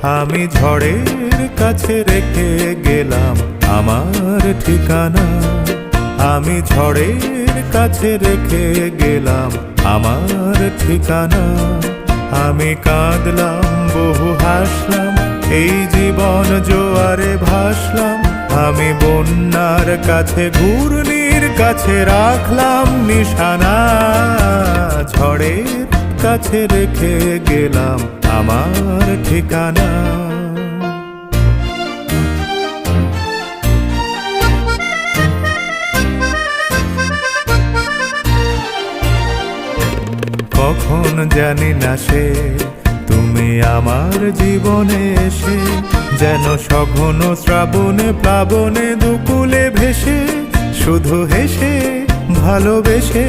আমি ঝড়ের কাছে রেখে গেলাম আমার ঠিকানা। আমি ঝড়ের কাছে রেখে গেলাম আমার ঠিকানা। আমি কাঁদলাম বহু হাসলাম, এই জীবন জোয়ারে ভাসলাম। আমি বন্যার কাছে ঘূর্ণির কাছে রাখলাম নিশানা। ঝড়ের কাছে রেখে গেলাম আমার ঠিকানা। কখন জানি না সে তুমি আমার জীবনে এসে, যেন সঘন শ্রাবণে প্লাবনে দুকুলে ভেসে, শুধু হেসে ভালোবেসে